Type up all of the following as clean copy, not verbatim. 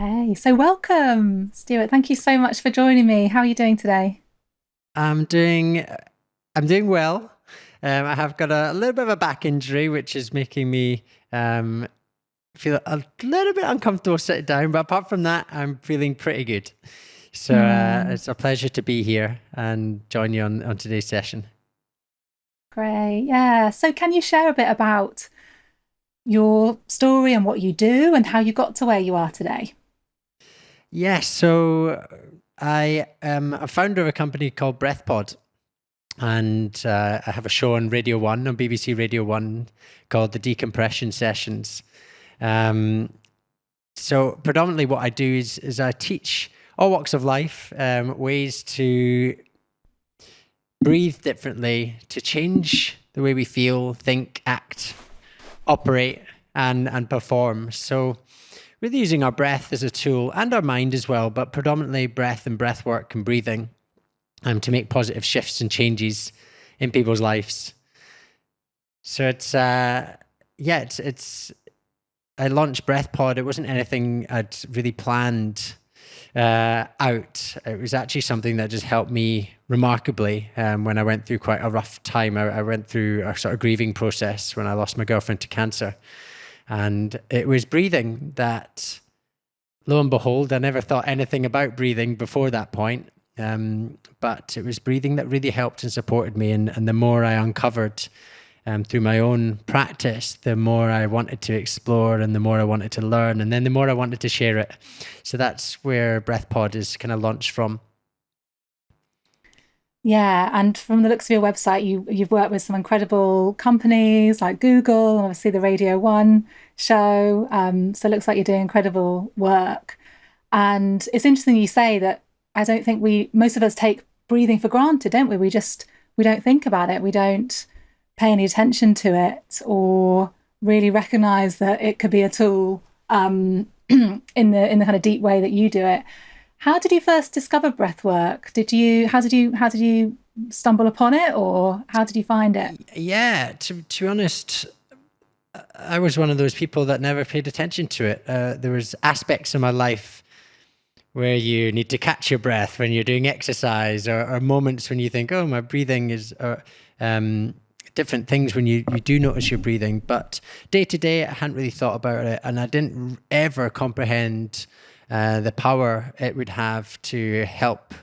Okay, so welcome, Stuart. Thank you so much for joining me. How are you doing today? I'm doing I'm doing well. I have got a little bit of a back injury, which is making me feel a little bit uncomfortable sitting down. But apart from that, I'm feeling pretty good. So Hmm, it's a pleasure to be here and join you on today's session. great. Yeah. So, can you share a bit about your story and what you do and how you got to where you are today? Yes, so I am a founder of a company called BreathPod, and I have a show on Radio 1, on BBC Radio 1, called the Decompression Sessions. Um, So predominantly what I do is I teach all walks of life, ways to breathe differently, to change the way we feel, think, act, operate, and perform. So really using our breath as a tool and our mind as well, but predominantly breath and breath work and breathing to make positive shifts and changes in people's lives. So it's I launched BreathPod. It wasn't anything I'd really planned out. It was actually something that just helped me remarkably when I went through quite a rough time. I went through a sort of grieving process when I lost my girlfriend to cancer. And it was breathing that, lo and behold, I never thought anything about breathing before that point. But it was breathing that really helped and supported me. And the more I uncovered through my own practice, the more I wanted to explore and the more I wanted to learn, and then the more I wanted to share it. So that's where BreathPod is kind of launched from. Yeah, and from the looks of your website, you've worked with some incredible companies like Google and obviously the Radio One show. So it looks like you're doing incredible work. And it's interesting you say that. I don't think most of us take breathing for granted, don't we? We don't think about it. We don't pay any attention to it or really recognize that it could be a tool in the kind of deep way that you do it. How did you first discover breath work? How did you stumble upon it, or how did you find it? Yeah, to be honest, I was one of those people that never paid attention to it. There was aspects of my life where you need to catch your breath when you're doing exercise, or moments when you think, oh, my breathing is, um, different things when you do notice your breathing. But day to day, I hadn't really thought about it, and I didn't ever comprehend the power it would have to help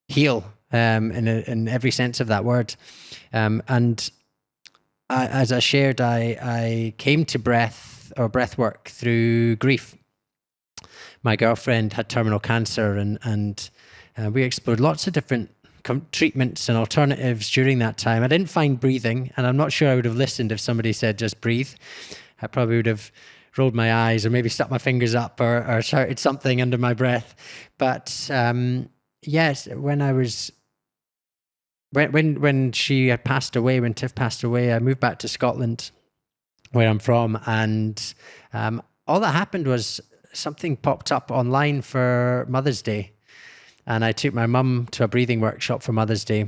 heal in every sense of that word. And as I shared, I came to breath work through grief. My girlfriend had terminal cancer, and we explored lots of different treatments and alternatives during that time. I didn't find breathing, and I'm not sure I would have listened if somebody said just breathe. I probably would have rolled my eyes or maybe stuck my fingers up, or shouted something under my breath. But yes, when she had passed away, when Tiff passed away, I moved back to Scotland, where I'm from, and all that happened was something popped up online for Mother's Day, and I took my mum to a breathing workshop for Mother's Day.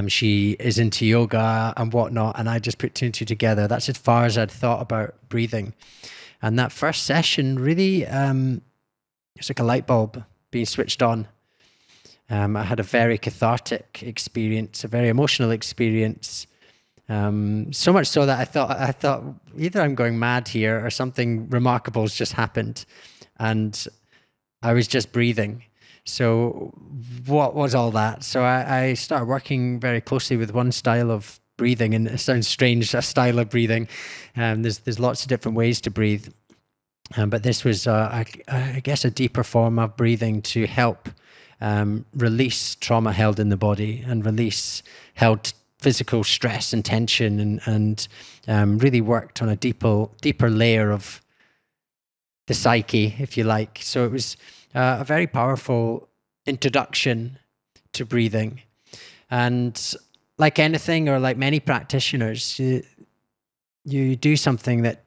She is into yoga and whatnot, and I just put two and two together. That's as far as I'd thought about breathing. And that first session really, it's like a light bulb being switched on. I had a very cathartic experience, a very emotional experience. So much so that I thought either I'm going mad here or something remarkable has just happened, and I was just breathing. So what was all that? So I started working very closely with one style of breathing, and it sounds strange, a style of breathing. There's lots of different ways to breathe, but this was, I guess, a deeper form of breathing to help release trauma held in the body and release held physical stress and tension, and really worked on a deeper layer of the psyche, if you like. So it was a very powerful introduction to breathing. And like anything, or like many practitioners, you do something that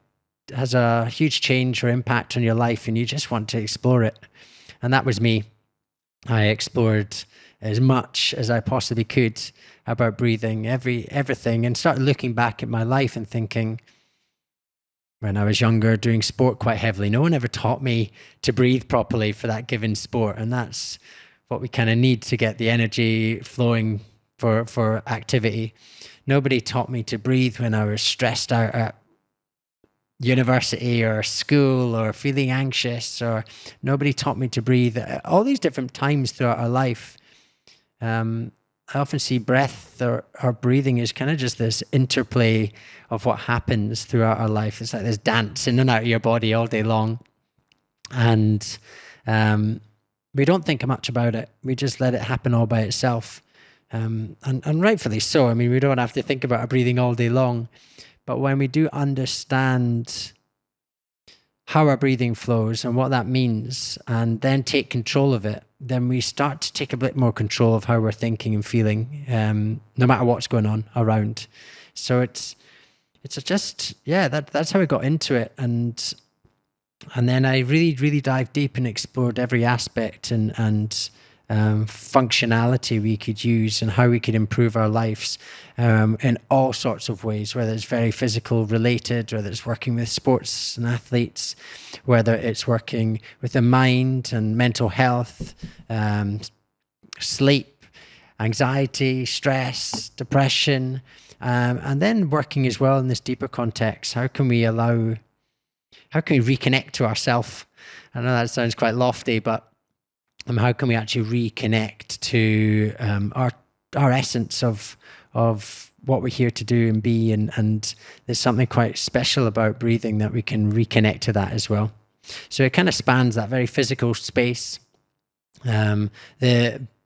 has a huge change or impact on your life, and you just want to explore it. And that was me. I explored as much as I possibly could about breathing, everything, and started looking back at my life and thinking, when I was younger doing sport quite heavily. No one ever taught me to breathe properly for that given sport. And that's what we kind of need to get the energy flowing for activity. Nobody taught me to breathe when I was stressed out at university or school or feeling anxious, or nobody taught me to breathe at all these different times throughout our life. I often see breath or breathing as kind of just this interplay of what happens throughout our life. It's like this dance in and out of your body all day long. And we don't think much about it. We just let it happen all by itself. And rightfully so. I mean, we don't have to think about our breathing all day long. But when we do understand how our breathing flows and what that means, and then take control of it, then we start to take a bit more control of how we're thinking and feeling, no matter what's going on around. So it's just, yeah, that's how I got into it. And then I really, really dived deep and explored every aspect and functionality we could use and how we could improve our lives in all sorts of ways, whether it's very physical related, whether it's working with sports and athletes, whether it's working with the mind and mental health, sleep, anxiety, stress, depression, and then working as well in this deeper context. How can we reconnect to ourselves? I know that sounds quite lofty, but how can we actually reconnect to our essence of what we're here to do and be? And there's something quite special about breathing that we can reconnect to that as well. So it kind of spans that very physical space, the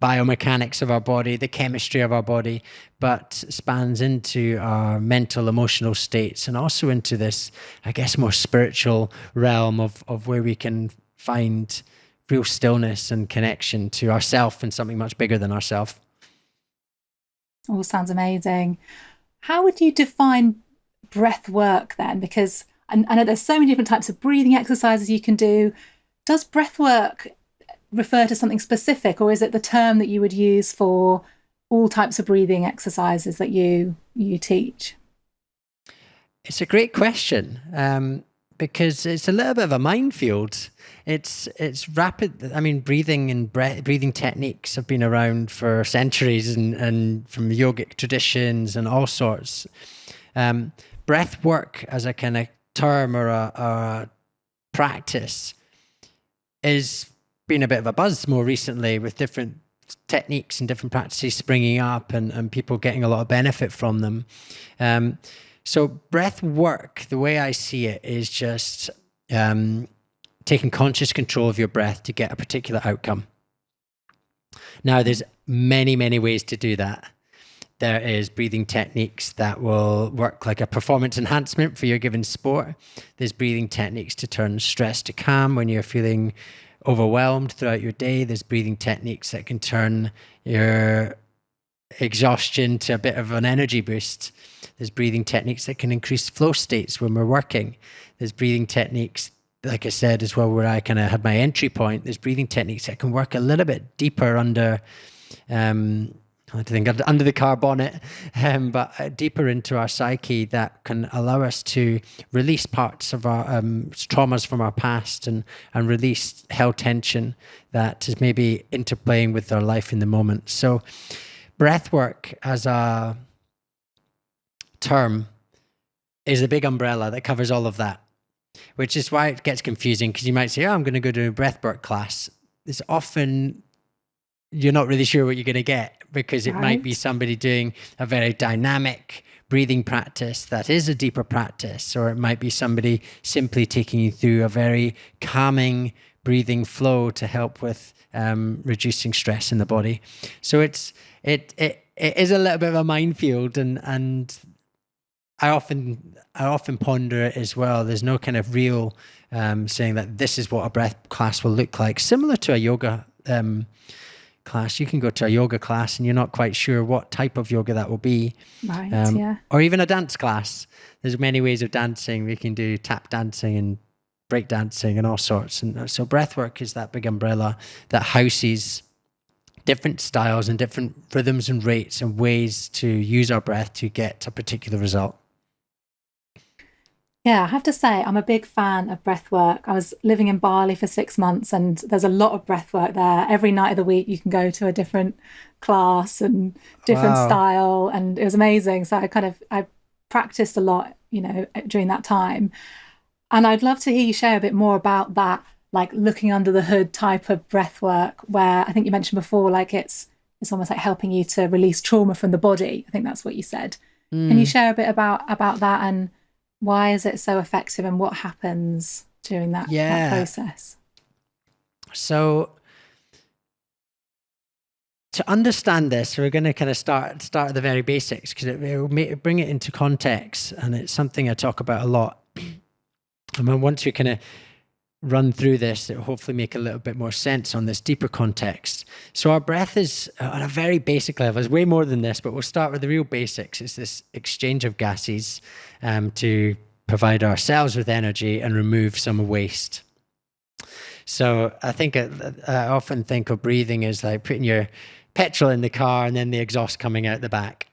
biomechanics of our body, the chemistry of our body, but spans into our mental, emotional states, and also into this, I guess, more spiritual realm of where we can find real stillness and connection to ourself and something much bigger than ourselves. All sounds amazing. How would you define breath work then? Because I know there's so many different types of breathing exercises you can do. Does breath work refer to something specific, or is it the term that you would use for all types of breathing exercises that you teach? It's a great question. Because it's a little bit of a minefield. It's rapid. I mean, breathing techniques have been around for centuries, and from yogic traditions and all sorts. Breath work as a kind of term or a practice is been a bit of a buzz more recently, with different techniques and different practices springing up and people getting a lot of benefit from them. So breath work, the way I see it, is just taking conscious control of your breath to get a particular outcome. Now, there's many, many ways to do that. There is breathing techniques that will work like a performance enhancement for your given sport. There's breathing techniques to turn stress to calm when you're feeling overwhelmed throughout your day. There's breathing techniques that can turn your exhaustion to a bit of an energy boost. There's breathing techniques that can increase flow states when we're working. There's breathing techniques, like I said, as well, where I kind of had my entry point. There's breathing techniques that can work a little bit deeper under, under the car bonnet, but deeper into our psyche, that can allow us to release parts of our traumas from our past and release held tension that is maybe interplaying with our life in the moment. So breath work as a term is a big umbrella that covers all of that, which is why it gets confusing, because you might say, oh, I'm going to go to a breathwork class. It's often, you're not really sure what you're going to get, because it might be somebody doing a very dynamic breathing practice that is a deeper practice, or it might be somebody simply taking you through a very calming breathing flow to help with reducing stress in the body. So it is a little bit of a minefield, and I often ponder it as well. There's no kind of real saying that this is what a breath class will look like. Similar to a yoga class, you can go to a yoga class and you're not quite sure what type of yoga that will be. Right, yeah. Or even a dance class. There's many ways of dancing. We can do tap dancing and break dancing and all sorts. And so breathwork is that big umbrella that houses different styles and different rhythms and rates and ways to use our breath to get a particular result. Yeah, I have to say, I'm a big fan of breath work. I was living in Bali for 6 months, and there's a lot of breath work there. Every night of the week, you can go to a different class and different Wow. style, and it was amazing. So I practiced a lot, during that time. And I'd love to hear you share a bit more about that, like looking under the hood type of breath work, where I think you mentioned before, like it's almost like helping you to release trauma from the body. I think that's what you said. Can you Mm, share a bit about that, and why is it so effective, and what happens during that yeah. process? So to understand this, we're going to kind of start at the very basics, because it will bring it into context, and it's something I talk about a lot. And then once we kind of run through this, it will hopefully make a little bit more sense on this deeper context. So our breath is on a very basic level. It's way more than this, but we'll start with the real basics. It's this exchange of gases to provide ourselves with energy and remove some waste. So I often think of breathing as like putting your petrol in the car and then the exhaust coming out the back.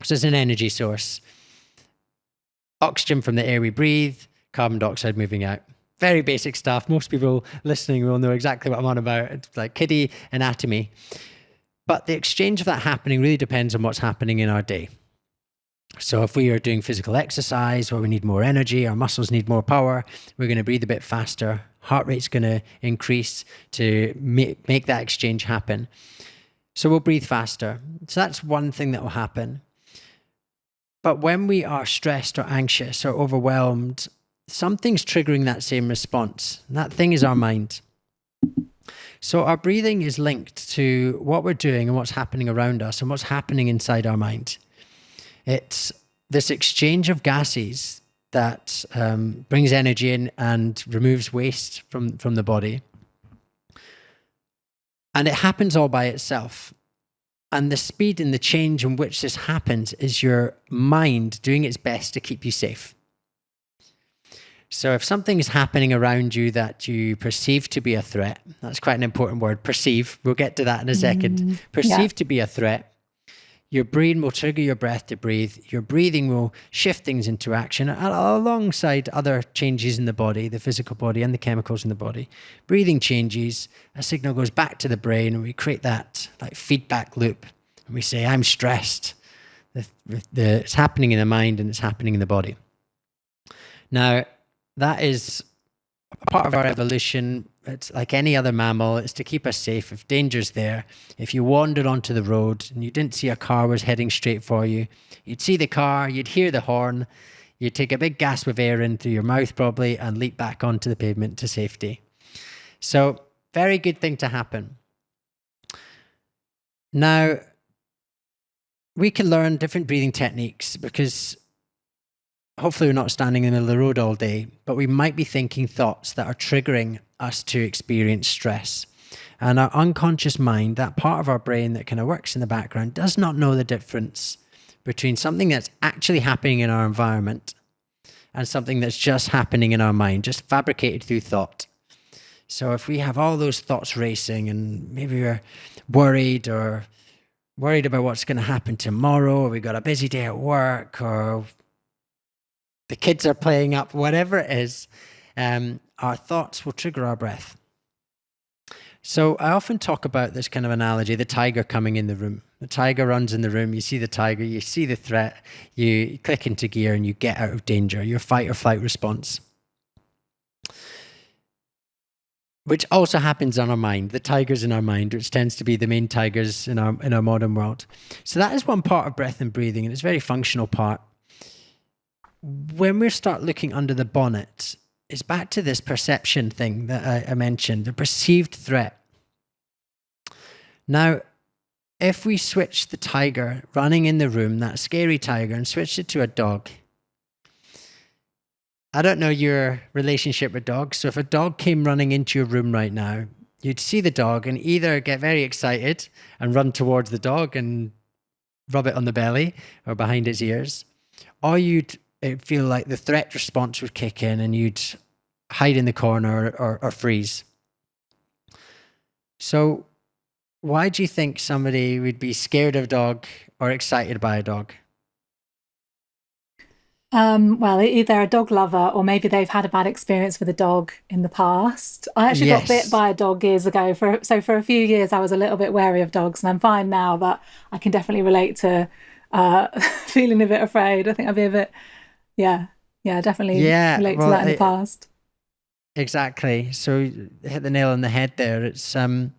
So it's an energy source. Oxygen from the air we breathe, carbon dioxide moving out. Very basic stuff. Most people listening will know exactly what I'm on about. It's like kiddie anatomy. But the exchange of that happening really depends on what's happening in our day. So if we are doing physical exercise where we need more energy, our muscles need more power, we're going to breathe a bit faster. Heart rate's going to increase to make that exchange happen. So we'll breathe faster. So that's one thing that will happen. But when we are stressed or anxious or overwhelmed, something's triggering that same response. And that thing is our mind. So our breathing is linked to what we're doing and what's happening around us and what's happening inside our mind. It's this exchange of gases that brings energy in and removes waste from the body. And it happens all by itself. And the speed and the change in which this happens is your mind doing its best to keep you safe. So if something is happening around you that you perceive to be a threat, that's quite an important word, perceive. We'll get to that in a second. Yeah. Perceive to be a threat. Your brain will trigger your breath to breathe. Your breathing will shift things into action alongside other changes in the body, the physical body and the chemicals in the body. Breathing changes, a signal goes back to the brain, and we create that like feedback loop. And we say, I'm stressed. It's happening in the mind and it's happening in the body. Now, that is a part of our evolution. It's like any other mammal. It's to keep us safe. If danger's there, if you wandered onto the road and you didn't see a car was heading straight for you, you'd see the car, you'd hear the horn, you'd take a big gasp of air in through your mouth probably and leap back onto the pavement to safety. So, very good thing to happen. Now, we can learn different breathing techniques because hopefully we're not standing in the middle of the road all day, but we might be thinking thoughts that are triggering us to experience stress. And our unconscious mind, that part of our brain that kind of works in the background, does not know the difference between something that's actually happening in our environment and something that's just happening in our mind, just fabricated through thought. So if we have all those thoughts racing and maybe we're worried about what's going to happen tomorrow, or we got a busy day at work, or the kids are playing up, whatever it is, our thoughts will trigger our breath. So I often talk about this kind of analogy, the tiger coming in the room. The tiger runs in the room, you see the tiger, you see the threat, you click into gear and you get out of danger, your fight or flight response. Which also happens on our mind, the tigers in our mind, which tends to be the main tigers in our modern world. So that is one part of breath and breathing, and it's a very functional part. When we start looking under the bonnet, it's back to this perception thing that I mentioned, the perceived threat. Now, if we switch the tiger running in the room, that scary tiger, and switch it to a dog. I don't know your relationship with dogs, so if a dog came running into your room right now, you'd see the dog and either get very excited and run towards the dog and rub it on the belly or behind its ears, or you'd feel like the threat response would kick in and you'd hide in the corner or freeze. So why do you think somebody would be scared of a dog or excited by a dog? Well, either a dog lover or maybe they've had a bad experience with a dog in the past. I actually got bit Yes. by a dog years ago. For a few years, I was a little bit wary of dogs, and I'm fine now. But I can definitely relate to feeling a bit afraid. I think I'd be a bit, yeah, yeah, definitely Yeah, relate to well, that in the past. exactly. So you hit the nail on the head there. It's an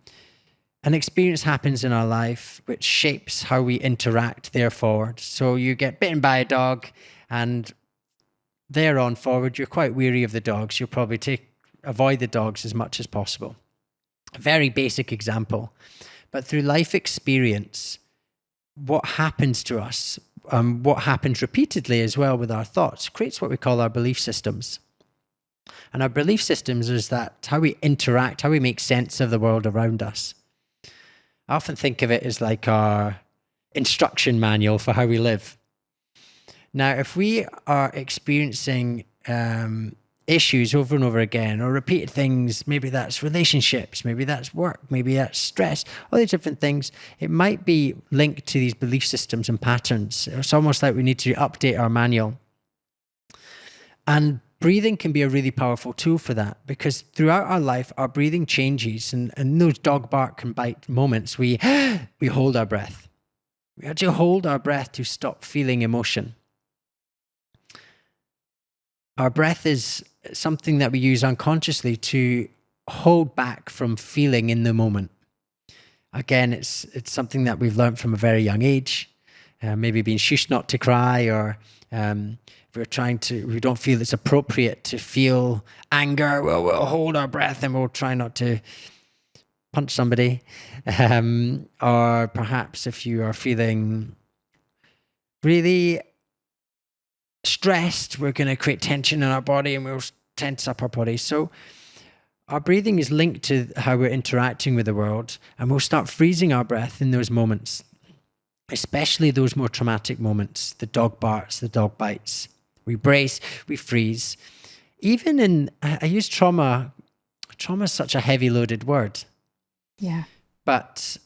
experience happens in our life which shapes how we interact there forward. So you get bitten by a dog, and there on forward, you're quite weary of the dogs. You'll probably avoid the dogs as much as possible. A very basic example. But through life experience, what happens to us, what happens repeatedly as well with our thoughts, creates what we call our belief systems. And our belief systems is that how we interact, how we make sense of the world around us. I often think of it as like our instruction manual for how we live. Now, if we are experiencing issues over and over again, or repeated things, maybe that's relationships, maybe that's work, maybe that's stress, all these different things, it might be linked to these belief systems and patterns. It's almost like we need to update our manual. And breathing can be a really powerful tool for that, because throughout our life, our breathing changes. And in those dog bark and bite moments, we hold our breath. We actually hold our breath to stop feeling emotion. Our breath is something that we use unconsciously to hold back from feeling in the moment. Again, it's something that we've learned from a very young age. Maybe being shushed not to cry, or we don't feel it's appropriate to feel anger. Well, we'll hold our breath and we'll try not to punch somebody. Or perhaps if you are feeling really stressed, we're going to create tension in our body and we'll tense up our body. So our breathing is linked to how we're interacting with the world, and we'll start freezing our breath in those moments, especially those more traumatic moments, the dog barks, the dog bites. We brace, we freeze. Even I use trauma. Trauma is such a heavy loaded word. Yeah. But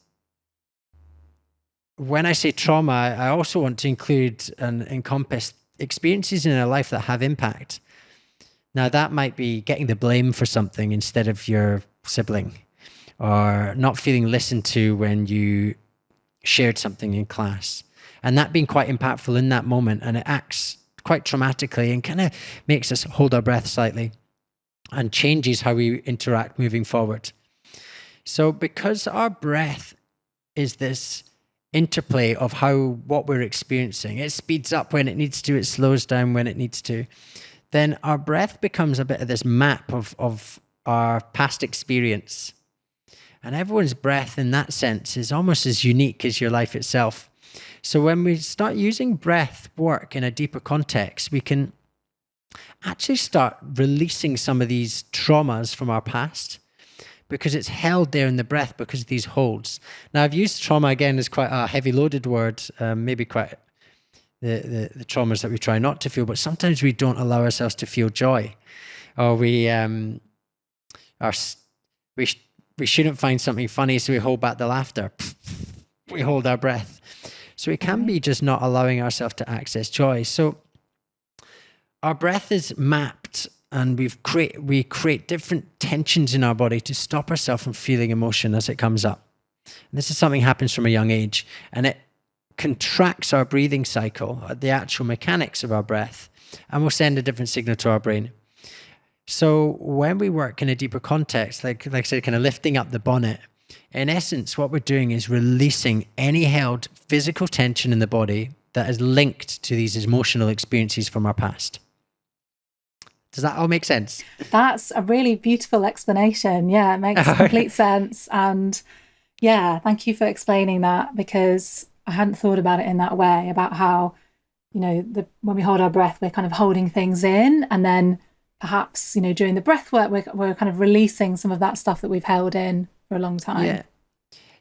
when I say trauma, I also want to include and encompass experiences in our life that have impact. Now, that might be getting the blame for something instead of your sibling, or not feeling listened to when you shared something in class. And that being quite impactful in that moment, and it acts quite traumatically and kind of makes us hold our breath slightly and changes how we interact moving forward. So because our breath is this interplay of what we're experiencing, it speeds up when it needs to, it slows down when it needs to, then our breath becomes a bit of this map of our past experience. And everyone's breath in that sense is almost as unique as your life itself. So when we start using breath work in a deeper context, we can actually start releasing some of these traumas from our past, because it's held there in the breath because of these holds. Now, I've used trauma again as quite a heavy loaded word, maybe quite the traumas that we try not to feel, but sometimes we don't allow ourselves to feel joy, or we shouldn't find something funny, so we hold back the laughter. We hold our breath. So it can be just not allowing ourselves to access joy. So our breath is mapped, and we create different tensions in our body to stop ourselves from feeling emotion as it comes up. And this is something that happens from a young age, and it contracts our breathing cycle, the actual mechanics of our breath, and will send a different signal to our brain. So when we work in a deeper context, like I said, kind of lifting up the bonnet, in essence, what we're doing is releasing any held physical tension in the body that is linked to these emotional experiences from our past. Does that all make sense? That's a really beautiful explanation. Yeah, it makes complete sense. And yeah, thank you for explaining that, because I hadn't thought about it in that way, about how, when we hold our breath, we're kind of holding things in, and then perhaps, during the breath work, we're kind of releasing some of that stuff that we've held in for a long time. Yeah.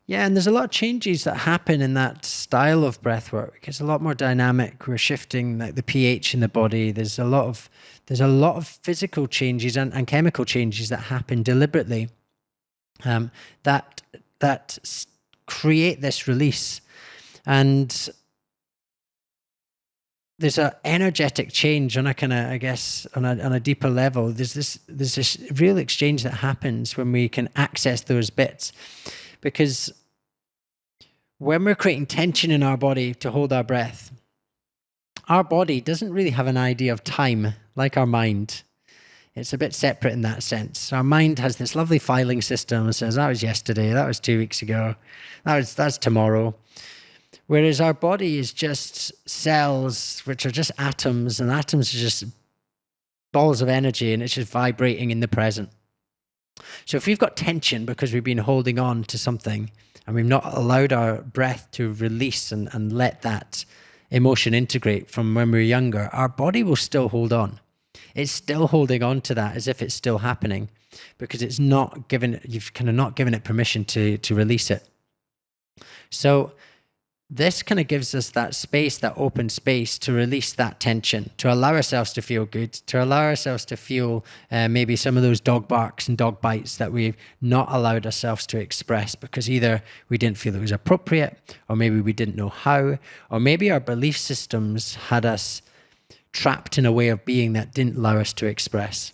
Yeah, and there's a lot of changes that happen in that style of breath work. It's a lot more dynamic. We're shifting like the pH in the body. There's a lot of physical changes and chemical changes that happen deliberately, that create this release. And there's an energetic change on a kind of, I guess, on a deeper level. There's this real exchange that happens when we can access those bits, because when we're creating tension in our body to hold our breath, our body doesn't really have an idea of time like our mind. It's a bit separate in that sense. Our mind has this lovely filing system and says, that was yesterday, that was 2 weeks ago, that's tomorrow. Whereas our body is just cells, which are just atoms, and atoms are just balls of energy, and it's just vibrating in the present. So if we've got tension because we've been holding on to something and we've not allowed our breath to release and let that emotion integrate from when we were younger, our body will still hold on. It's still holding on to that as if it's still happening, because it's not given, you've kind of not given it permission to release it. So this kind of gives us that space, that open space to release that tension, to allow ourselves to feel good, to allow ourselves to feel maybe some of those dog barks and dog bites that we've not allowed ourselves to express because either we didn't feel it was appropriate, or maybe we didn't know how, or maybe our belief systems had us trapped in a way of being that didn't allow us to express.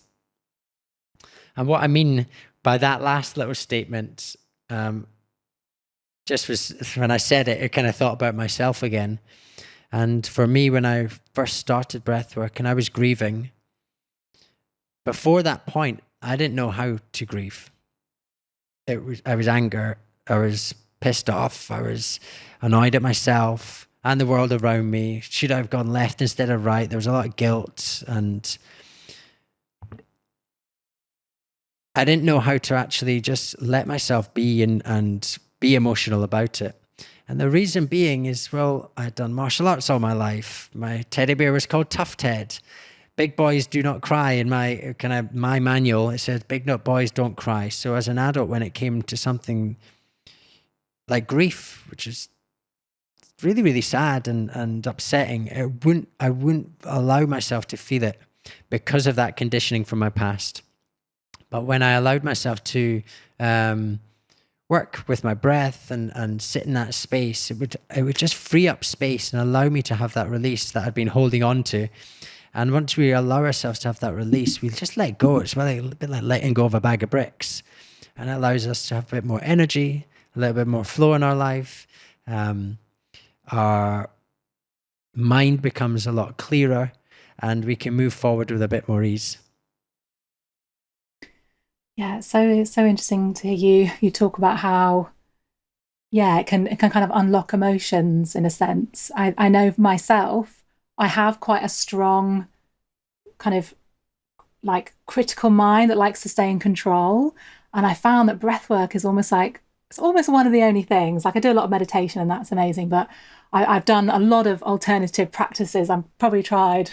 And what I mean by that last little statement, just was, when I said it, I kind of thought about myself again. And for me, when I first started breathwork and I was grieving, before that point, I didn't know how to grieve. I was anger, I was pissed off, I was annoyed at myself and the world around me. Should I have gone left instead of right? There was a lot of guilt, and I didn't know how to actually just let myself be and be emotional about it. And the reason being is, well, I'd done martial arts all my life. My teddy bear was called Tough Ted. Big boys do not cry. In my manual, it said big nut boys don't cry. So as an adult, when it came to something like grief, which is really, really sad and upsetting, I wouldn't allow myself to feel it because of that conditioning from my past. But when I allowed myself to work with my breath and sit in that space, it would just free up space and allow me to have that release that I'd been holding on to. And once we allow ourselves to have that release, we just let go. It's a bit like letting go of a bag of bricks. And it allows us to have a bit more energy, a little bit more flow in our life. Our mind becomes a lot clearer, and we can move forward with a bit more ease. Yeah, it's so interesting to hear you talk about how, yeah, it can kind of unlock emotions in a sense. I know myself, I have quite a strong kind of like critical mind that likes to stay in control. And I found that breath work is almost like, it's almost one of the only things. Like I do a lot of meditation and that's amazing, but I've done a lot of alternative practices. I've probably tried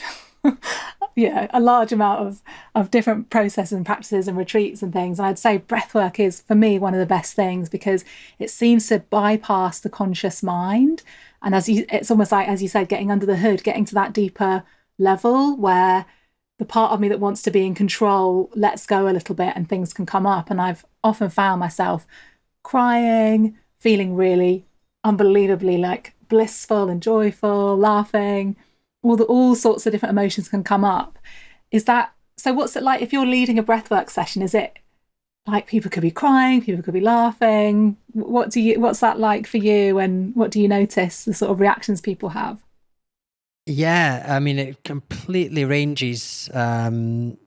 yeah, a large amount of different processes and practices and retreats and things. And I'd say breathwork is, for me, one of the best things because it seems to bypass the conscious mind. And it's almost like, as you said, getting under the hood, getting to that deeper level where the part of me that wants to be in control lets go a little bit and things can come up. And I've often found myself crying, feeling really unbelievably like blissful and joyful, laughing. All sorts of different emotions can come up. Is that so? What's it like if you're leading a breathwork session? Is it like people could be crying, people could be laughing? What's that like for you, and what do you notice the sort of reactions people have? Yeah, I mean, it completely ranges from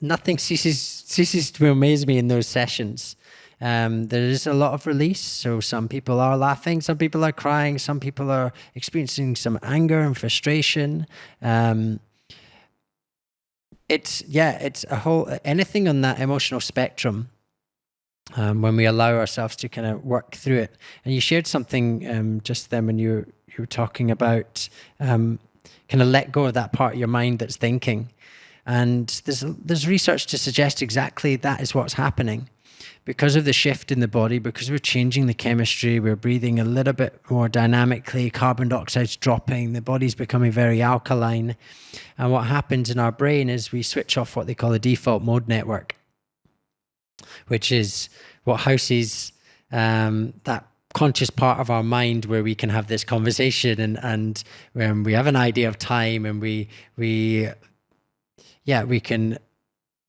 nothing ceases to amaze me in those sessions. There is a lot of release. So some people are laughing, some people are crying, some people are experiencing some anger and frustration. It's a whole, anything on that emotional spectrum. When we allow ourselves to kind of work through it. And you shared something just then when you were talking about kind of let go of that part of your mind that's thinking. And there's research to suggest exactly that is what's happening. Because of the shift in the body, because we're changing the chemistry, we're breathing a little bit more dynamically, carbon dioxide's dropping, the body's becoming very alkaline. And what happens in our brain is we switch off what they call a default mode network, which is what houses that conscious part of our mind where we can have this conversation, and when we have an idea of time, and we can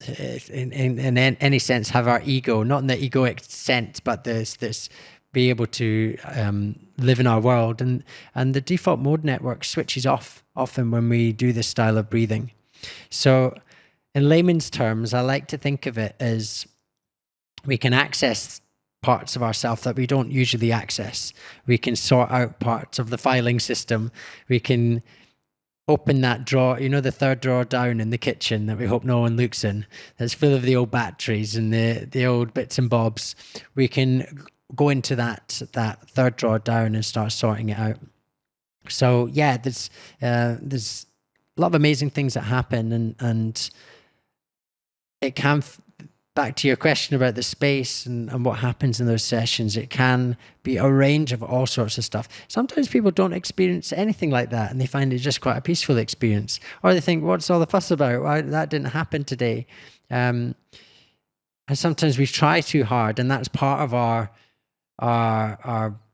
in any sense have our ego, not in the egoic sense, but this be able to live in our world, and the default mode network switches off often when we do this style of breathing. So in layman's terms, I like to think of it as we can access parts of ourselves that we don't usually access. We can sort out parts of the filing system. We can open that drawer, the third drawer down in the kitchen that we hope no one looks in, that's full of the old batteries and the old bits and bobs. We can go into that third drawer down and start sorting it out. So yeah, there's a lot of amazing things that happen, and it can, back to your question about the space and what happens in those sessions, it can be a range of all sorts of stuff. Sometimes people don't experience anything like that, and they find it just quite a peaceful experience, or they think, what's all the fuss about? Why that didn't happen today? And sometimes we try too hard, and that's part of our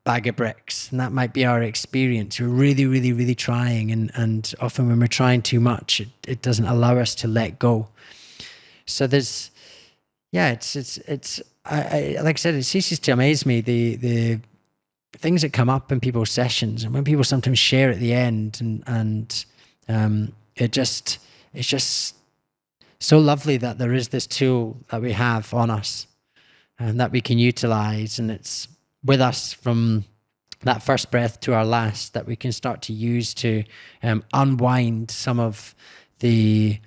bag of bricks, and that might be our experience. We're really, really, really trying, and often when we're trying too much, it doesn't allow us to let go. So there's, it's like I said, it ceases to amaze me the things that come up in people's sessions, and when people sometimes share at the end, and it's just so lovely that there is this tool that we have on us and that we can utilize, and it's with us from that first breath to our last, that we can start to use to unwind some of the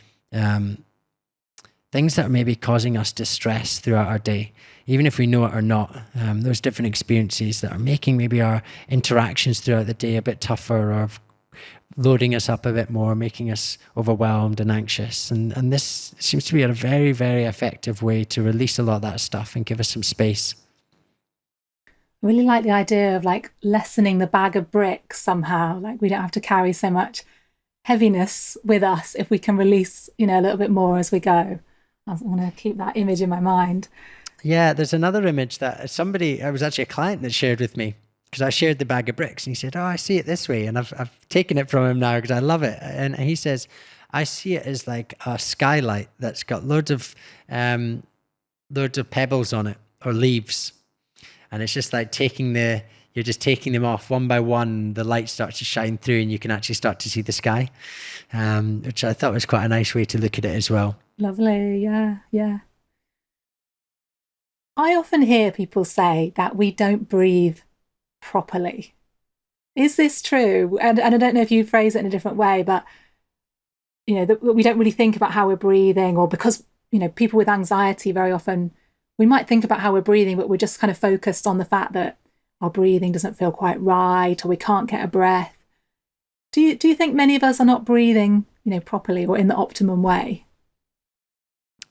things that are maybe causing us distress throughout our day, even if we know it or not. Those different experiences that are making maybe our interactions throughout the day a bit tougher, or loading us up a bit more, making us overwhelmed and anxious. And this seems to be a very, very effective way to release a lot of that stuff and give us some space. I really like the idea of like lessening the bag of bricks somehow. Like we don't have to carry so much heaviness with us if we can release, a little bit more as we go. I want to keep that image in my mind. Yeah, there's another image that it was actually a client that shared with me, because I shared the bag of bricks, and he said, "Oh, I see it this way," and I've taken it from him now because I love it. And he says, "I see it as like a skylight that's got loads of pebbles on it, or leaves, and it's just like you're just taking them off one by one. The light starts to shine through, and you can actually start to see the sky," which I thought was quite a nice way to look at it as well. Lovely, yeah. I often hear people say that we don't breathe properly. Is this true? And I don't know if you phrase it in a different way, but that we don't really think about how we're breathing, or because people with anxiety, very often we might think about how we're breathing, but we're just kind of focused on the fact that our breathing doesn't feel quite right, or we can't get a breath. Do you think many of us are not breathing properly or in the optimum way?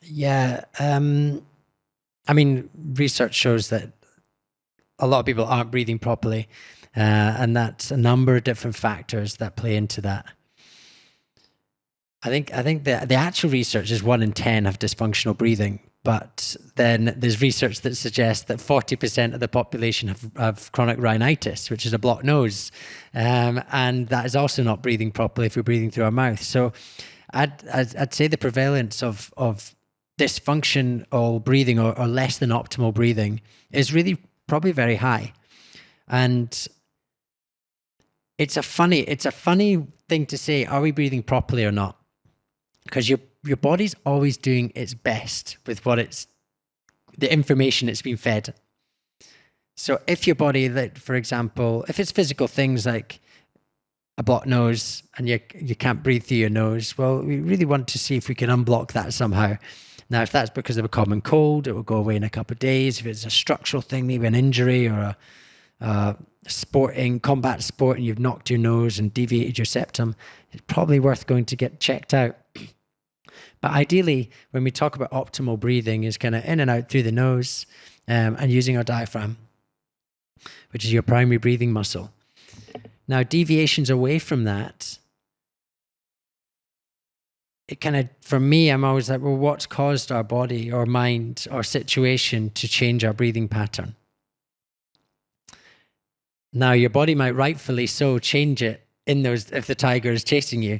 Yeah, I mean, research shows that a lot of people aren't breathing properly, and that's a number of different factors that play into that. I think the actual research is 1 in 10 have dysfunctional breathing, but then there's research that suggests that 40% of the population have chronic rhinitis, which is a blocked nose, and that is also not breathing properly if we're breathing through our mouth. So I'd say the prevalence of dysfunctional breathing, or less than optimal breathing, is really probably very high. And it's a funny thing to say, are we breathing properly or not? Because your body's always doing its best with the information it's been fed. So if your body, for example, if it's physical things like a blocked nose and you can't breathe through your nose, well, we really want to see if we can unblock that somehow. Now, if that's because of a common cold, it will go away in a couple of days. If it's a structural thing, maybe an injury or a combat sport, and you've knocked your nose and deviated your septum, it's probably worth going to get checked out. But ideally, when we talk about optimal breathing, is kind of in and out through the nose, and using our diaphragm, which is your primary breathing muscle. Now, deviations away from that, it kind of, for me, I'm always like, well, what's caused our body or mind or situation to change our breathing pattern? Now, your body might rightfully so change it in those if the tiger is chasing you,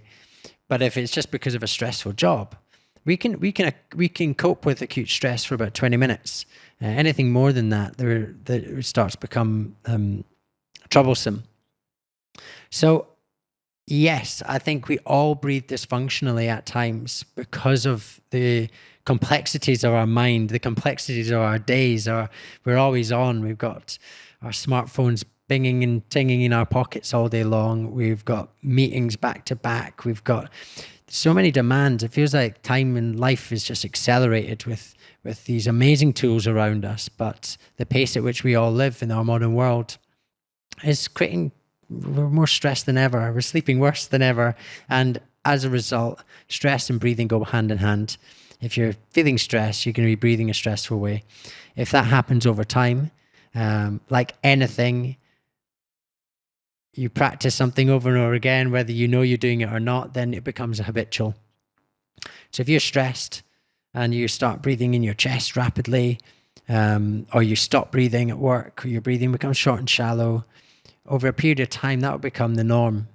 but if it's just because of a stressful job, we can cope with acute stress for about 20 minutes. Anything more than that, it starts to become troublesome. So, yes, I think we all breathe dysfunctionally at times because of the complexities of our mind, the complexities of our days. We're always on. We've got our smartphones binging and tinging in our pockets all day long. We've got meetings back to back. We've got so many demands. It feels like time in life is just accelerated with these amazing tools around us. But the pace at which we all live in our modern world is creating, we're more stressed than ever. We're sleeping worse than ever. And as a result, stress and breathing go hand in hand. If you're feeling stressed, you're going to be breathing a stressful way. If that happens over time, like anything, you practice something over and over again, whether you know you're doing it or not, then it becomes habitual. So if you're stressed and you start breathing in your chest rapidly, or you stop breathing at work, or your breathing becomes short and shallow, over a period of time, that will become the norm.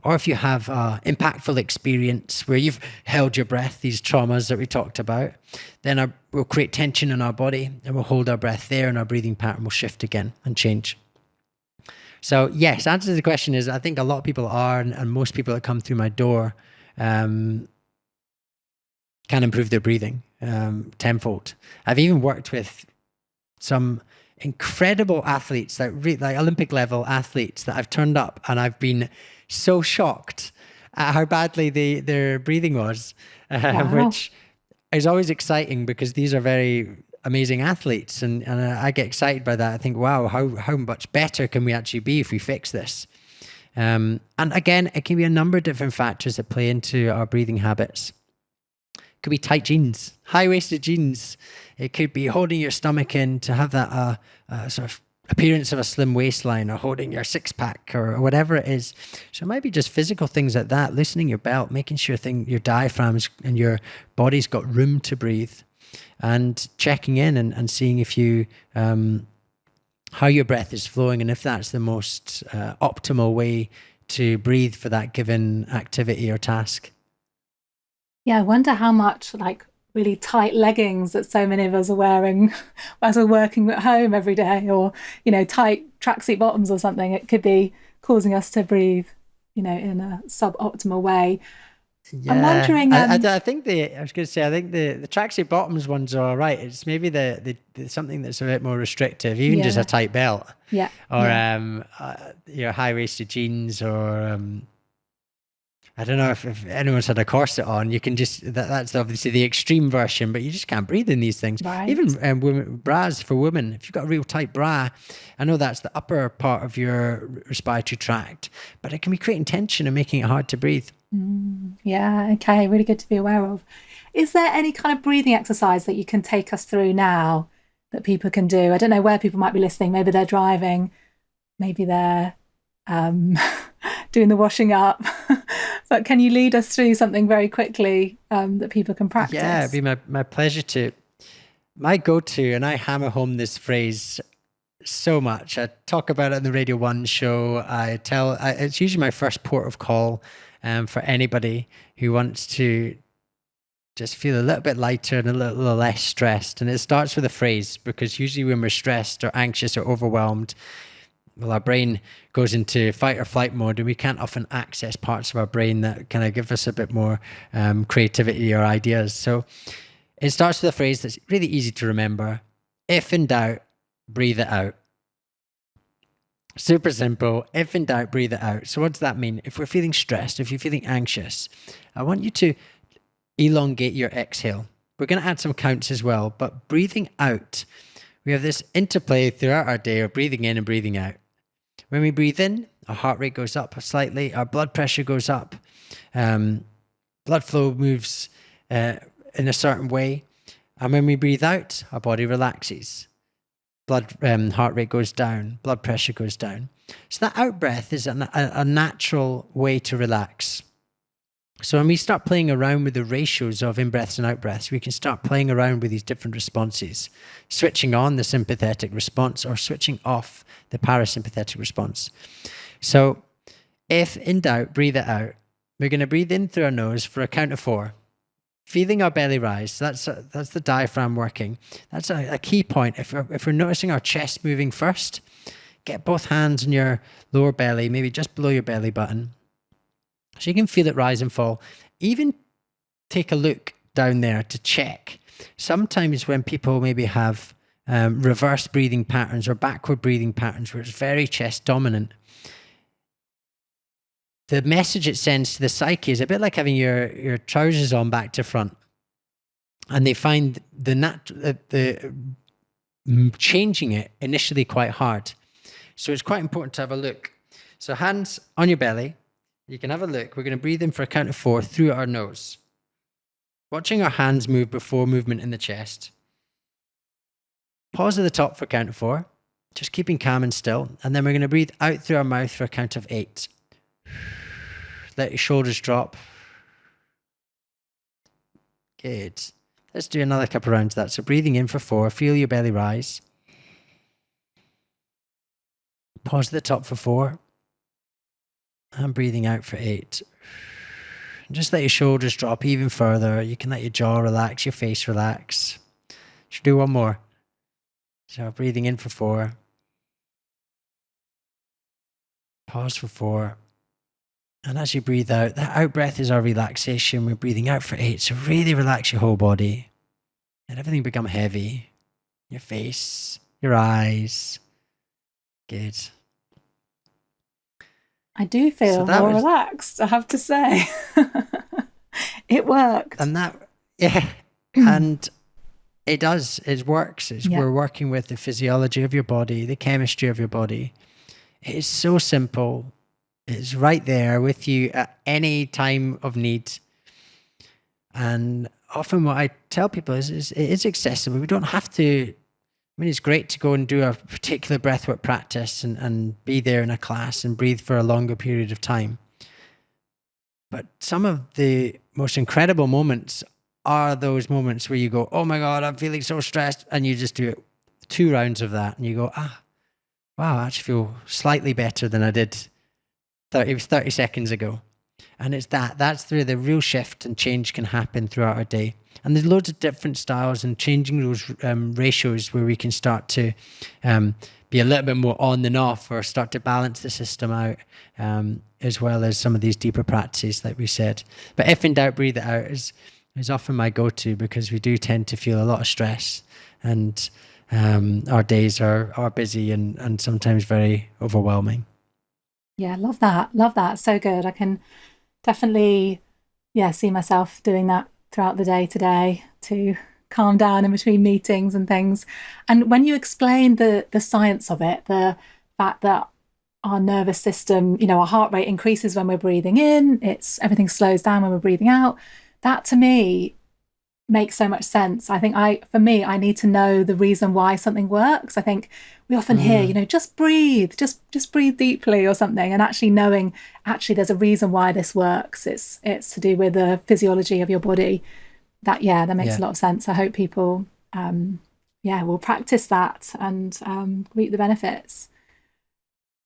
Or if you have an impactful experience where you've held your breath, these traumas that we talked about, then we'll create tension in our body and we'll hold our breath there and our breathing pattern will shift again and change. So yes, answer to the question is, I think a lot of people are, and most people that come through my door can improve their breathing tenfold. I've even worked with some incredible athletes, like Olympic level athletes that I've turned up and I've been so shocked at how badly their breathing was, Wow. which is always exciting because these are very amazing athletes, and I get excited by that. I think, wow, how much better can we actually be if we fix this? And again, it can be a number of different factors that play into our breathing habits. It could be tight jeans, high-waisted jeans. It could be holding your stomach in to have that sort of appearance of a slim waistline, or holding your six-pack, or whatever it is. So it might be just physical things like that, loosening your belt, making sure your diaphragms and your body's got room to breathe, and checking in and seeing if you how your breath is flowing and if that's the most optimal way to breathe for that given activity or task. Yeah, I wonder how much like really tight leggings that so many of us are wearing as we're working at home every day, or, tight tracksuit bottoms or something, it could be causing us to breathe, in a suboptimal way. I'm Yeah, wondering, I think I was going to say, I think the tracksuit bottoms ones are all right. It's maybe the something that's a bit more restrictive, even just a yeah, tight belt, yeah, or yeah. your high-waisted jeans, or I don't know if anyone's had a corset on. You can just that's obviously the extreme version, but you just can't breathe in these things. Right. Even bras for women. If you've got a real tight bra, I know that's the upper part of your respiratory tract, but it can be creating tension and making it hard to breathe. Yeah, okay, really good to be aware of. Is there any kind of breathing exercise that you can take us through now that people can do? I don't know where people might be listening. Maybe they're driving, maybe they're um, doing the washing up. But can you lead us through something very quickly that people can Yeah, it'd practice? be my pleasure to. My go-to, and I hammer home this phrase so much. I talk about it in the Radio 1 show. It's usually my first port of call for anybody who wants to just feel a little bit lighter and a little less stressed. And it starts with a phrase, because usually when we're stressed or anxious or overwhelmed, well, our brain goes into fight or flight mode, and we can't often access parts of our brain that kind of give us a bit more creativity or ideas. So it starts with a phrase that's really easy to remember. If in doubt, breathe it out. Super simple. If in doubt, breathe it out. So what does that mean? If we're feeling stressed, if you're feeling anxious, I want you to elongate your exhale. We're going to add some counts as well, but breathing out, we have this interplay throughout our day of breathing in and breathing out. When we breathe in, our heart rate goes up slightly, our blood pressure goes up, blood flow moves in a certain way. And when we breathe out, our body relaxes. Heart rate goes down, blood pressure goes down. So that out breath is a natural way to relax. So when we start playing around with the ratios of in-breaths and out-breaths, we can start playing around with these different responses, switching on the sympathetic response or switching off the parasympathetic response. So if in doubt, breathe it out. We're going to breathe in through our nose for a count of 4, feeling our belly rise. So that's the diaphragm working. That's a key point. If we're noticing our chest moving first, get both hands on your lower belly, maybe just below your belly button, so you can feel it rise and fall. Even take a look down there to check. Sometimes when people maybe have reverse breathing patterns or backward breathing patterns where it's very chest dominant, the message it sends to the psyche is a bit like having your trousers on back to front. And they find the changing it initially quite hard. So it's quite important to have a look. So hands on your belly. You can have a look. We're going to breathe in for a count of 4 through our nose. Watching our hands move before movement in the chest. Pause at the top for a count of 4. Just keeping calm and still. And then we're going to breathe out through our mouth for a count of 8. Let your shoulders drop. Good. Let's do another couple rounds of that. So breathing in for 4. Feel your belly rise. Pause at the top for 4. And breathing out for 8. Just let your shoulders drop even further. You can let your jaw relax, your face relax. Should do one more. So breathing in for 4. Pause for 4. And as you breathe out, that out breath is our relaxation. We're breathing out for 8. So really relax your whole body. Let everything become heavy. Your face, your eyes. Good. I do feel more relaxed, I have to say. It worked. And that, yeah, and it does. It works. We're working with the physiology of your body, the chemistry of your body. It is so simple. It's right there with you at any time of need. And often what I tell people is it is accessible. We don't have to. I mean, it's great to go and do a particular breathwork practice and be there in a class and breathe for a longer period of time. But some of the most incredible moments are those moments where you go, oh my God, I'm feeling so stressed. And you just do it 2 rounds of that. And you go, wow, I actually feel slightly better than I did 30 seconds ago. And it's that's where the real shift and change can happen throughout our day. And there's loads of different styles and changing those ratios where we can start to be a little bit more on than off or start to balance the system out, as well as some of these deeper practices like we said. But if in doubt, breathe it out is often my go-to because we do tend to feel a lot of stress and our days are busy and sometimes very overwhelming. Yeah, love that. So good. I can definitely, see myself doing that throughout the day today to calm down in between meetings and things. And when you explain the science of it, the fact that our nervous system, our heart rate increases when we're breathing in, everything slows down when we're breathing out. That to me makes so much sense. I think I need to know the reason why something works. I think we often hear, just breathe, just breathe deeply or something, and actually knowing there's a reason why this works. It's to do with the physiology of your body. That makes a lot of sense. I hope people will practice that and reap the benefits.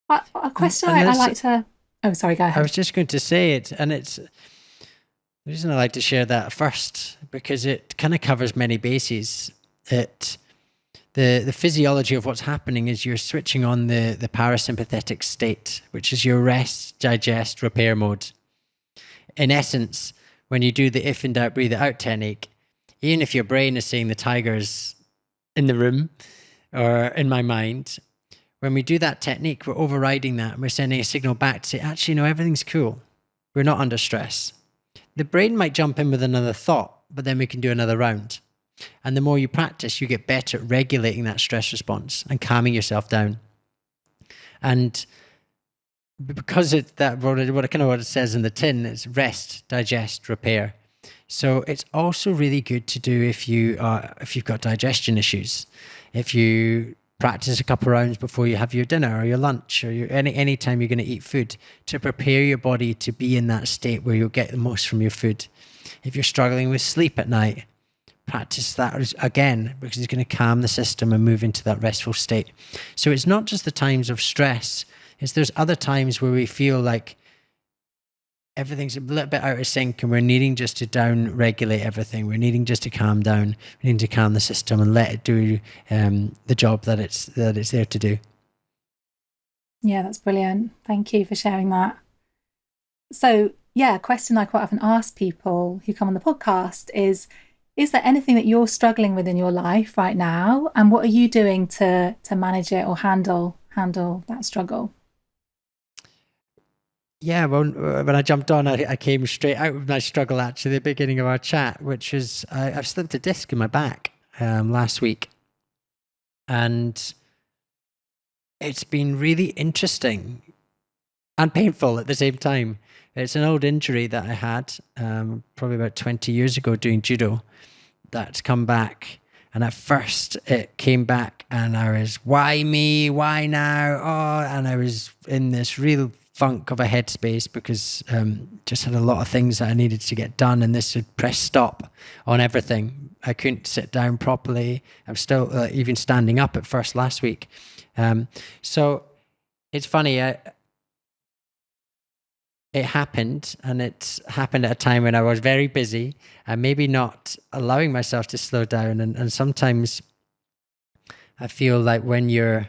A question I like to... Oh, sorry, go ahead. I was just going to say it, and it's the reason I like to share that first, because it kind of covers many bases. The physiology of what's happening is you're switching on the parasympathetic state, which is your rest, digest, repair mode. In essence, when you do the if in doubt, breathe it out technique, even if your brain is saying the tiger's in the room or in my mind, when we do that technique, we're overriding that and we're sending a signal back to say, actually, no, everything's cool. We're not under stress. The brain might jump in with another thought, but then we can do another round. And the more you practice, you get better at regulating that stress response and calming yourself down. And because what it says in the tin is rest, digest, repair. So it's also really good to do if you've got digestion issues. If you practice a couple of rounds before you have your dinner or your lunch or any time you're going to eat food, to prepare your body to be in that state where you'll get the most from your food. If you're struggling with sleep at night, practice that again, because it's going to calm the system and move into that restful state. So it's not just the times of stress, there's other times where we feel like everything's a little bit out of sync and we're needing just to down regulate everything. We're needing just to calm down. We need to calm the system and let it do the job that it's there to do. Yeah, that's brilliant. Thank you for sharing that. So yeah, a question I quite often ask people who come on the podcast is there anything that you're struggling with in your life right now? And what are you doing to manage it or handle that struggle? Yeah, well, when I jumped on, I came straight out with my struggle, actually, at the beginning of our chat, which was I've slipped a disc in my back last week. And it's been really interesting and painful at the same time. It's an old injury that I had probably about 20 years ago doing judo that's come back. And at first it came back and I was, why me? Why now? Oh, and I was in this real funk of a headspace because just had a lot of things that I needed to get done, and this would press stop on everything. I couldn't sit down properly. I'm still even standing up at first last week. So it's funny. It happened, and it happened at a time when I was very busy and maybe not allowing myself to slow down. And sometimes I feel like when your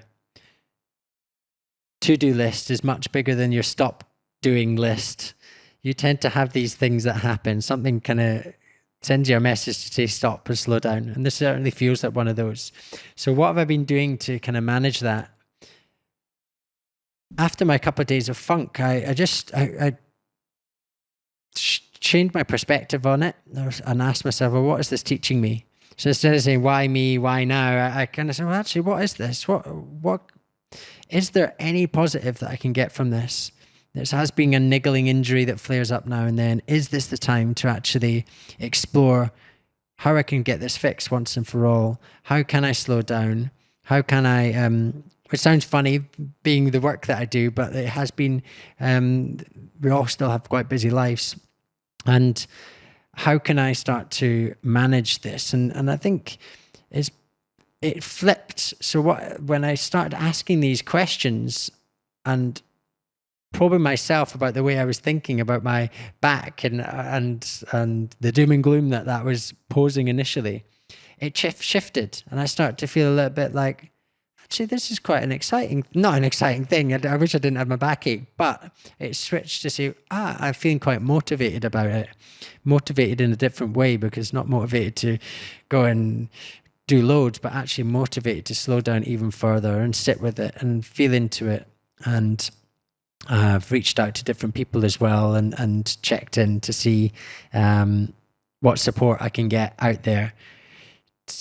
to-do list is much bigger than your stop doing list, you tend to have these things that happen. Something kind of sends you a message to say stop and slow down. And this certainly feels like one of those. So what have I been doing to kind of manage that? After my couple of days of funk, I changed my perspective on it and asked myself, well, what is this teaching me? So instead of saying, why me, why now? I kind of said, well, actually, what is this? What is there any positive that I can get from this? This has been a niggling injury that flares up now and then. Is this the time to actually explore how I can get this fixed once and for all? How can I slow down? How can I, it sounds funny being the work that I do, but it has been, we all still have quite busy lives. And how can I start to manage this? And I think it flipped. So when I started asking these questions and probing myself about the way I was thinking about my back and the doom and gloom that was posing initially, it shifted, and I started to feel a little bit like, actually, this is quite not an exciting thing. I wish I didn't have my backache, but it switched to say, I'm feeling quite motivated about it. Motivated in a different way, because not motivated to go and do loads, but actually motivated to slow down even further and sit with it and feel into it. And I've reached out to different people as well and checked in to see what support I can get out there,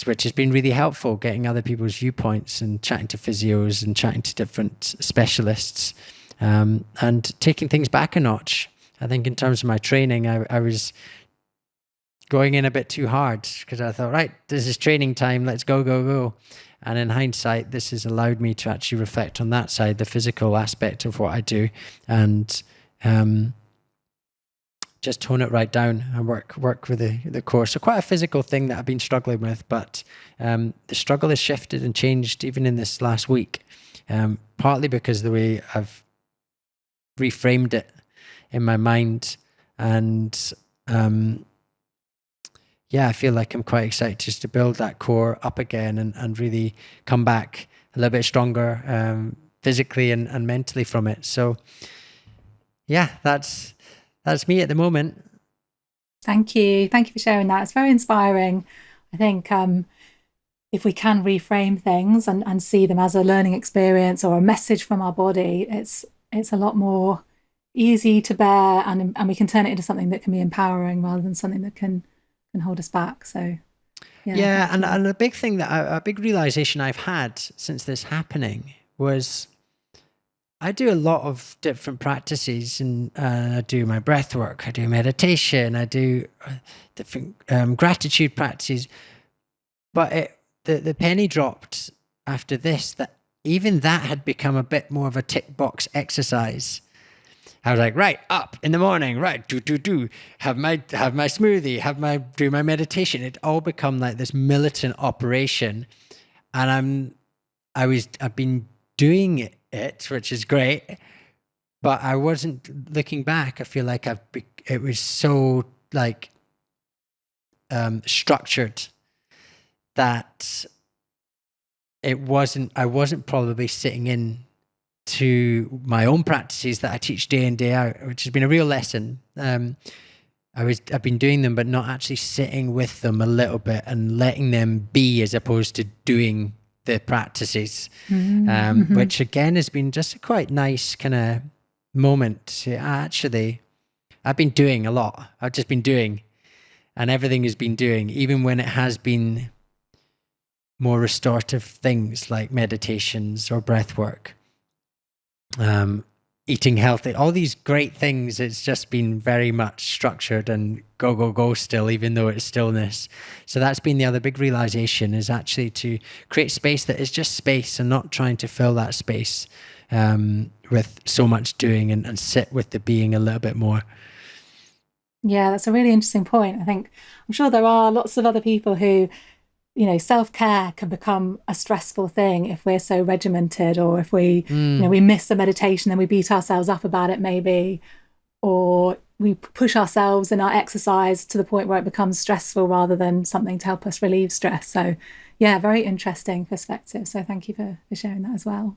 which has been really helpful, getting other people's viewpoints and chatting to physios and chatting to different specialists, and taking things back a notch. I think in terms of my training, I was going in a bit too hard because I thought, right, this is training time, let's go. And in hindsight, this has allowed me to actually reflect on that side, the physical aspect of what I do, and just tone it right down and work with the core. So quite a physical thing that I've been struggling with, but the struggle has shifted and changed even in this last week, partly because of the way I've reframed it in my mind. And I feel like I'm quite excited just to build that core up again and really come back a little bit stronger physically and mentally from it. So yeah, that's me at the moment. Thank you for sharing that. It's very inspiring. I think if we can reframe things and see them as a learning experience or a message from our body, it's a lot more easy to bear, and we can turn it into something that can be empowering rather than something that can hold us back. So and a big thing a big realization I've had since this happening was I do a lot of different practices, and I do my breath work, I do meditation, I do different gratitude practices, but the penny dropped after this that even that had become a bit more of a tick box exercise. I was like, right, up in the morning, right, have my smoothie, do my meditation. It all become like this militant operation, and I've been doing it, which is great, but I wasn't looking back. I feel like it was so like structured that I wasn't probably sitting in to my own practices that I teach day in, day out, which has been a real lesson. I've been doing them, but not actually sitting with them a little bit and letting them be as opposed to doing the practices, which again has been just a quite nice kind of moment to say, actually, I've been doing a lot. I've just been doing, and everything has been doing, even when it has been more restorative things like meditations or breath work. Eating healthy, all these great things. It's just been very much structured and go still, even though it's stillness. So that's been the other big realization, is actually to create space that is just space and not trying to fill that space with so much doing, and sit with the being a little bit more. Yeah, that's a really interesting point. I'm sure there are lots of other people who, self-care can become a stressful thing if we're so regimented, or if we, we miss a meditation and we beat ourselves up about it maybe, or we push ourselves in our exercise to the point where it becomes stressful rather than something to help us relieve stress. So yeah, very interesting perspective. So thank you for sharing that as well.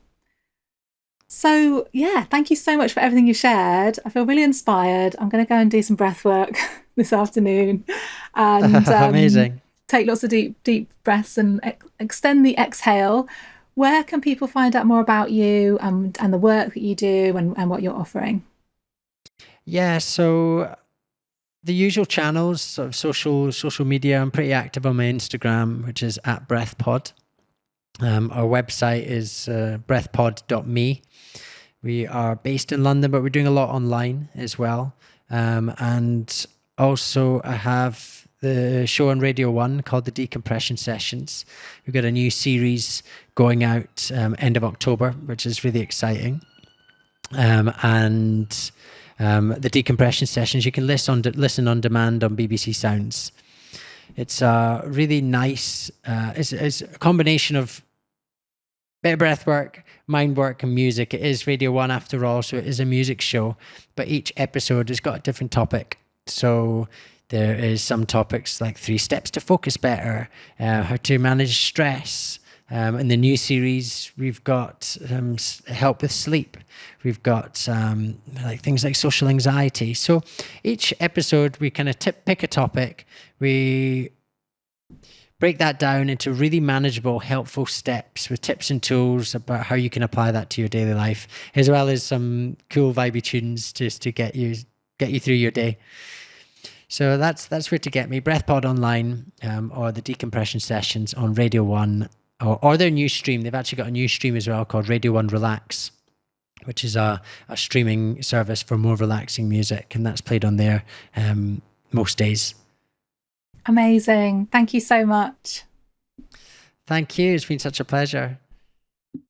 So yeah, thank you so much for everything you shared. I feel really inspired. I'm going to go and do some breath work this afternoon, and amazing. Take lots of deep breaths and extend the exhale. Where can people find out more about you and the work that you do and what you're offering? Yeah, so the usual channels, sort of social media. I'm pretty active on my Instagram, which is @breathpod. Our website is breathpod.me. We are based in London, but we're doing a lot online as well. And also I have the show on Radio 1 called the Decompression Sessions. We've got a new series going out end of October, which is really exciting. And the Decompression Sessions, you can listen on demand on BBC Sounds. It's a really nice, it's a combination of bit of breath work, mind work, and music. It is Radio 1 after all, so it is a music show, but each episode has got a different topic. So there is some topics like 3 steps to focus better, how to manage stress. In the new series, we've got help with sleep. We've got like things like social anxiety. So each episode, we kind of pick a topic. We break that down into really manageable, helpful steps with tips and tools about how you can apply that to your daily life, as well as some cool vibey tunes just to get you through your day. So that's where to get me. BreathPod online, or the Decompression Sessions on Radio 1, or their new stream. They've actually got a new stream as well called Radio 1 Relax, which is a streaming service for more relaxing music, and that's played on there most days. Amazing. Thank you so much. Thank you. It's been such a pleasure.